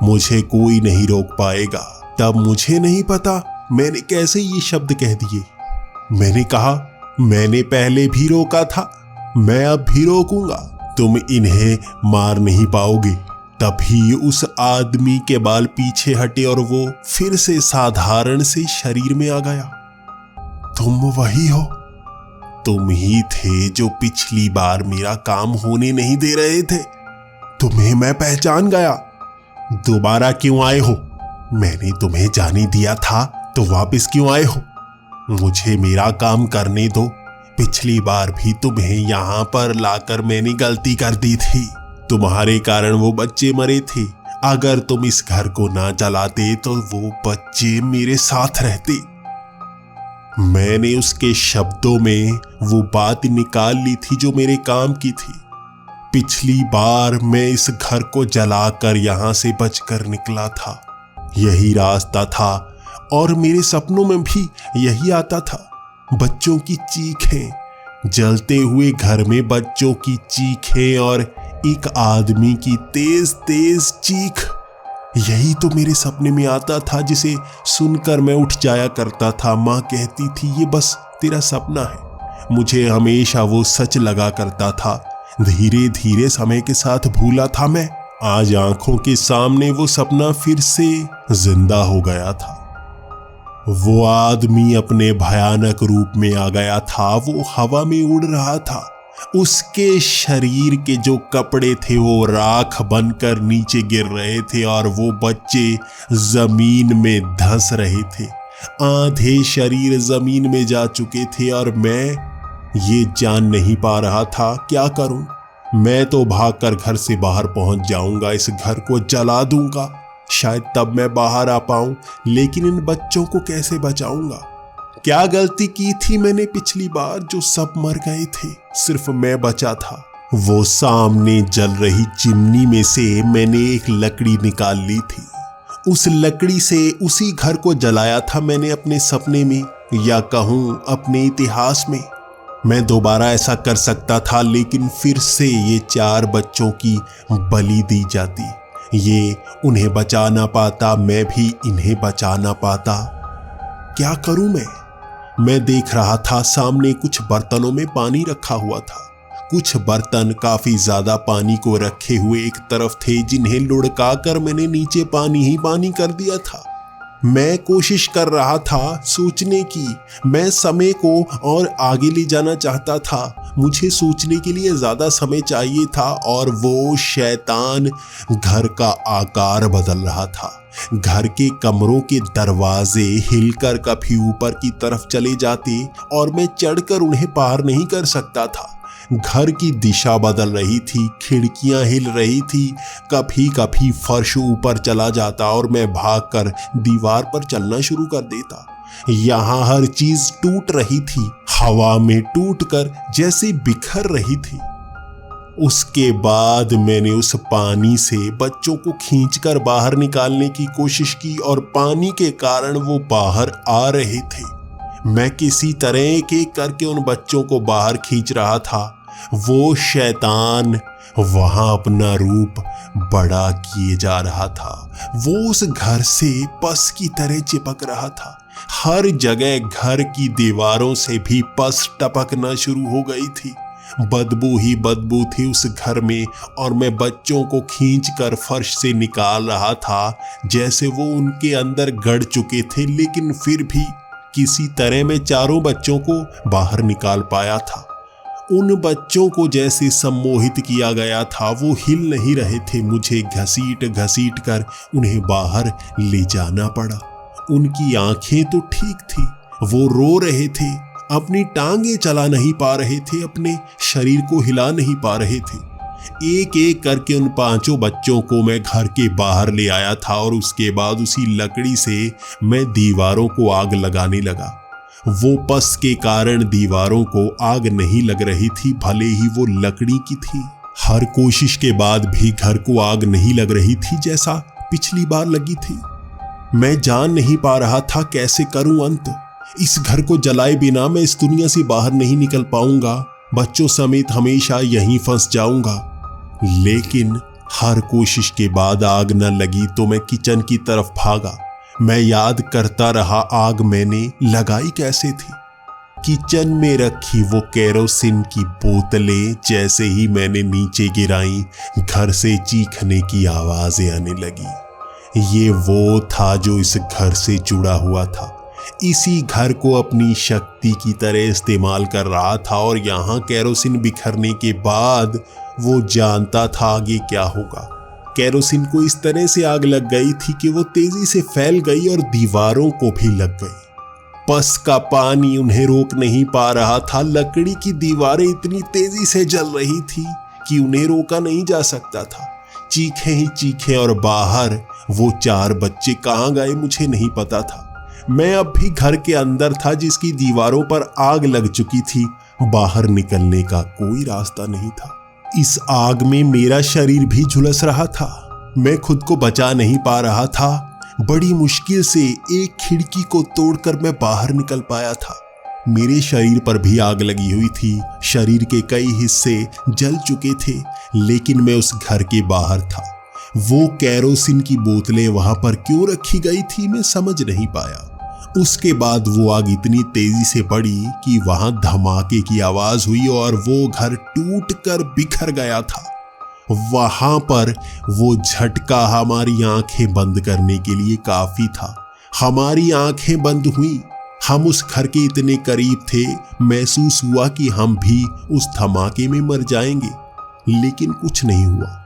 मुझे कोई नहीं रोक पाएगा। तब मुझे नहीं पता मैंने कैसे ये शब्द कह दिए। मैंने कहा, मैंने पहले भी रोका था, मैं अब भी रोकूंगा। तुम इन्हें मार नहीं पाओगे। तभी उस आदमी के बाल पीछे हटे और वो फिर से साधारण से शरीर में आ गया। तुम वही हो? तुम ही थे जो पिछली बार मेरा काम होने नहीं दे रहे थे। तुम्हें मैं पहचान गया। दोबारा क्यों आए हो? मैंने तुम्हें जाने दिया था तो वापस क्यों आए हो? मुझे मेरा काम करने दो। पिछली बार भी तुम्हें यहां पर लाकर मैंने गलती कर दी थी। तुम्हारे कारण वो बच्चे मरे थे। अगर तुम इस घर को ना जलाते तो वो बच्चे मेरे साथ रहते। मैंने उसके शब्दों में वो बात निकाल ली थी जो मेरे काम की थी। पिछली बार मैं इस घर को जलाकर यहां से बचकर निकला था। यही रास्ता था और मेरे सपनों में भी यही आता था। बच्चों की चीखें, जलते हुए घर में बच्चों की चीखें और एक आदमी की तेज तेज चीख, यही तो मेरे सपने में आता था, जिसे सुनकर मैं उठ जाया करता था। माँ कहती थी, ये बस तेरा सपना है। मुझे हमेशा वो सच लगा करता था। धीरे धीरे समय के साथ भूला था मैं। आज आंखों के सामने वो सपना फिर से जिंदा हो गया था। वो आदमी अपने भयानक रूप में आ गया था। वो हवा में उड़ रहा था। उसके शरीर के जो कपड़े थे वो राख बनकर नीचे गिर रहे थे और वो बच्चे जमीन में धंस रहे थे। आधे शरीर जमीन में जा चुके थे और मैं ये जान नहीं पा रहा था क्या करूं। मैं तो भागकर घर से बाहर पहुंच जाऊंगा, इस घर को जला दूंगा, शायद तब मैं बाहर आ पाऊं। लेकिन इन बच्चों को कैसे बचाऊंगा? क्या गलती की थी मैंने पिछली बार जो सब मर गए थे, सिर्फ मैं बचा था। वो सामने जल रही चिमनी में से मैंने एक लकड़ी निकाल ली थी। उस लकड़ी से उसी घर को जलाया था मैंने अपने सपने में, या कहूं अपने इतिहास में। मैं दोबारा ऐसा कर सकता था, लेकिन फिर से ये 4 बच्चों की बलि दी जाती। ये उन्हें बचा ना पाता, मैं भी इन्हें बचा ना पाता। क्या करूं मैं देख रहा था सामने कुछ बर्तनों में पानी रखा हुआ था। कुछ बर्तन काफी ज्यादा पानी को रखे हुए एक तरफ थे, जिन्हें लुढ़का कर मैंने नीचे पानी ही पानी कर दिया था। मैं कोशिश कर रहा था सोचने की। मैं समय को और आगे ले जाना चाहता था। मुझे सोचने के लिए ज्यादा समय चाहिए था और वो शैतान घर का आकार बदल रहा था। घर के कमरों के दरवाजे हिलकर कभी ऊपर की तरफ चले जाते और मैं चढ़कर उन्हें पार नहीं कर सकता था। घर की दिशा बदल रही थी, खिड़कियां हिल रही थी, कभी कभी फर्श ऊपर चला जाता और मैं भागकर दीवार पर चलना शुरू कर देता। यहाँ हर चीज टूट रही थी, हवा में टूटकर जैसे बिखर रही थी। उसके बाद मैंने उस पानी से बच्चों को खींचकर बाहर निकालने की कोशिश की और पानी के कारण वो बाहर आ रहे थे। मैं किसी तरह एक एक करके उन बच्चों को बाहर खींच रहा था। वो शैतान वहां अपना रूप बड़ा किए जा रहा था। वो उस घर से पस की तरह चिपक रहा था। हर जगह घर की दीवारों से भी पस टपकना शुरू हो गई थी। बदबू ही बदबू थी उस घर में, और मैं बच्चों को खींचकर फर्श से निकाल रहा था जैसे वो उनके अंदर गड़ चुके थे। लेकिन फिर भी किसी तरह मैं चारों बच्चों को बाहर निकाल पाया था। उन बच्चों को जैसे सम्मोहित किया गया था, वो हिल नहीं रहे थे। मुझे घसीट घसीट कर उन्हें बाहर ले जाना पड़ा। उनकी आंखें तो ठीक थी, वो रो रहे थे, अपनी टांगें चला नहीं पा रहे थे, अपने शरीर को हिला नहीं पा रहे थे। एक एक करके उन पांचों बच्चों को मैं घर के बाहर ले आया था और उसके बाद उसी लकड़ी से मैं दीवारों को आग लगाने लगा। वो पस के कारण दीवारों को आग नहीं लग रही थी, भले ही वो लकड़ी की थी। हर कोशिश के बाद भी घर को आग नहीं लग रही थी जैसा पिछली बार लगी थी। मैं जान नहीं पा रहा था कैसे करूं अंत। इस घर को जलाए बिना मैं इस दुनिया से बाहर नहीं निकल पाऊंगा। बच्चों समेत हमेशा यहीं फंस जाऊंगा। लेकिन हर कोशिश के बाद आग न लगी तो मैं किचन की तरफ भागा। मैं याद करता रहा आग मैंने लगाई कैसे थी। किचन में रखी वो केरोसिन की बोतलें जैसे ही मैंने नीचे गिराई, घर से चीखने की आवाजें आने लगी। ये वो था जो इस घर से जुड़ा हुआ था, इसी घर को अपनी शक्ति की तरह इस्तेमाल कर रहा था। और यहाँ केरोसिन बिखरने के बाद वो जानता था आगे क्या होगा। केरोसिन को इस तरह से आग लग गई थी कि वो तेजी से फैल गई और दीवारों को भी लग गई। पस का पानी उन्हें रोक नहीं पा रहा था। लकड़ी की दीवारें इतनी तेजी से जल रही थी कि उन्हें रोका नहीं जा सकता था। चीखे ही चीखे, और बाहर वो चार बच्चे कहाँ गए मुझे नहीं पता था। मैं अब भी घर के अंदर था जिसकी दीवारों पर आग लग चुकी थी। बाहर निकलने का कोई रास्ता नहीं था। इस आग में मेरा शरीर भी झुलस रहा था। मैं खुद को बचा नहीं पा रहा था। बड़ी मुश्किल से एक खिड़की को तोड़कर मैं बाहर निकल पाया था। मेरे शरीर पर भी आग लगी हुई थी। शरीर के कई हिस्से जल चुके थे, लेकिन मैं उस घर के बाहर था। वो केरोसिन की बोतलें वहां पर क्यों रखी गई थी मैं समझ नहीं पाया। उसके बाद वो आग इतनी तेजी से बढ़ी कि वहां धमाके की आवाज हुई और वो घर टूटकर बिखर गया था। वहां पर वो झटका हमारी आंखें बंद करने के लिए काफी था। हमारी आंखें बंद हुई। हम उस घर के इतने करीब थे, महसूस हुआ कि हम भी उस धमाके में मर जाएंगे, लेकिन कुछ नहीं हुआ।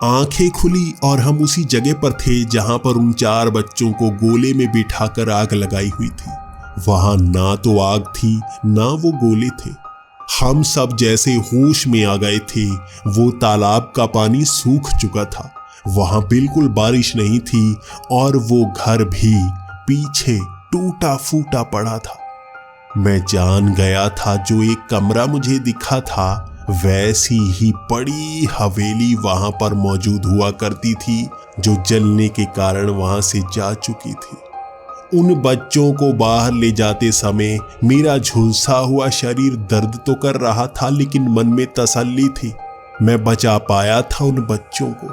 आंखें खुली और हम उसी जगह पर थे जहां पर उन चार बच्चों को गोले में बिठाकर आग लगाई हुई थी। वहां ना तो आग थी ना वो गोले थे। हम सब जैसे होश में आ गए थे। वो तालाब का पानी सूख चुका था। वहां बिल्कुल बारिश नहीं थी और वो घर भी पीछे टूटा फूटा पड़ा था। मैं जान गया था जो एक कमरा मुझे दिखा था, वैसी ही बड़ी हवेली वहां पर मौजूद हुआ करती थी जो जलने के कारण वहां से जा चुकी थी। उन बच्चों को बाहर ले जाते समय मेरा झुलसा हुआ शरीर दर्द तो कर रहा था, लेकिन मन में तसल्ली थी। मैं बचा पाया था उन बच्चों को।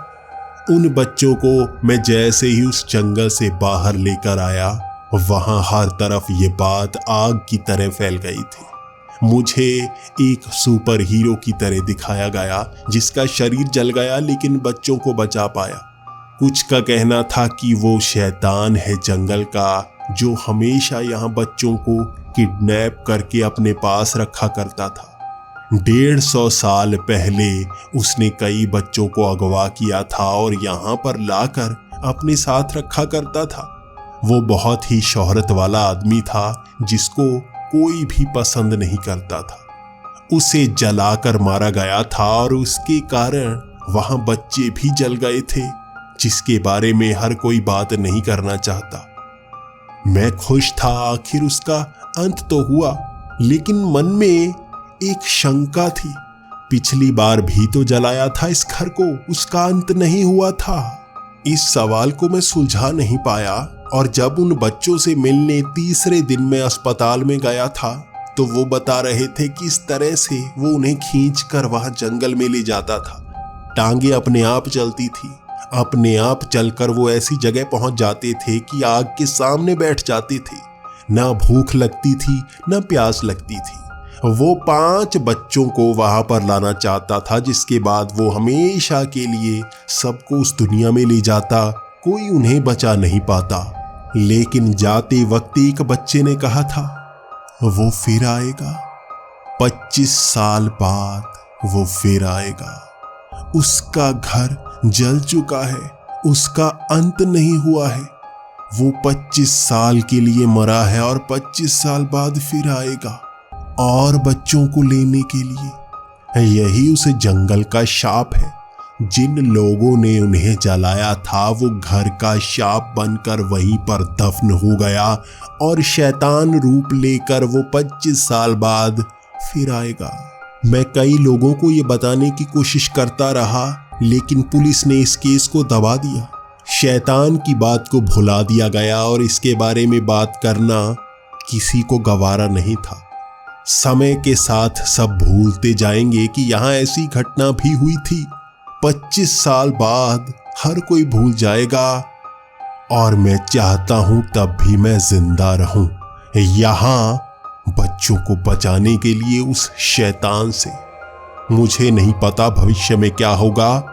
उन बच्चों को मैं जैसे ही उस जंगल से बाहर लेकर आया, वहां हर तरफ ये बात आग की तरह फैल गई थी। मुझे एक सुपर हीरो की तरह दिखाया गया जिसका शरीर जल गया लेकिन बच्चों को बचा पाया। कुछ का कहना था कि वो शैतान है जंगल का, जो हमेशा यहाँ बच्चों को किडनैप करके अपने पास रखा करता था। 150 साल पहले उसने कई बच्चों को अगवा किया था और यहाँ पर लाकर अपने साथ रखा करता था। वो बहुत ही शोहरत वाला आदमी था जिसको कोई भी पसंद नहीं करता था। उसे जलाकर मारा गया था और उसके कारण वहां बच्चे भी जल गए थे, जिसके बारे में हर कोई बात नहीं करना चाहता। मैं खुश था, आखिर उसका अंत तो हुआ, लेकिन मन में एक शंका थी। पिछली बार भी तो जलाया था इस घर को, उसका अंत नहीं हुआ था। इस सवाल को मैं सुलझा नहीं पाया और जब उन बच्चों से मिलने तीसरे दिन में अस्पताल में गया था तो वो बता रहे थे कि इस तरह से वो उन्हें खींच कर वहां जंगल में ले जाता था। टांगे अपने आप चलती थी, अपने आप चलकर वो ऐसी जगह पहुंच जाते थे कि आग के सामने बैठ जाते थे। ना भूख लगती थी ना प्यास लगती थी। वो 5 बच्चों को वहां पर लाना चाहता था, जिसके बाद वो हमेशा के लिए सबको उस दुनिया में ले जाता। कोई उन्हें बचा नहीं पाता। लेकिन जाते वक्त एक बच्चे ने कहा था वो फिर आएगा। 25 साल बाद वो फिर आएगा। उसका घर जल चुका है, उसका अंत नहीं हुआ है। वो 25 साल के लिए मरा है और 25 साल बाद फिर आएगा और बच्चों को लेने के लिए। यही उस जंगल का शाप है। जिन लोगों ने उन्हें जलाया था वो घर का शाप बनकर वहीं पर दफन हो गया और शैतान रूप लेकर वो 25 साल बाद फिर आएगा। मैं कई लोगों को ये बताने की कोशिश करता रहा, लेकिन पुलिस ने इस केस को दबा दिया। शैतान की बात को भुला दिया गया और इसके बारे में बात करना किसी को गवारा नहीं था। समय के साथ सब भूलते जाएंगे कि यहाँ ऐसी घटना भी हुई थी। 25 साल बाद हर कोई भूल जाएगा और मैं चाहता हूं तब भी मैं जिंदा रहूं यहाँ बच्चों को बचाने के लिए उस शैतान से। मुझे नहीं पता भविष्य में क्या होगा,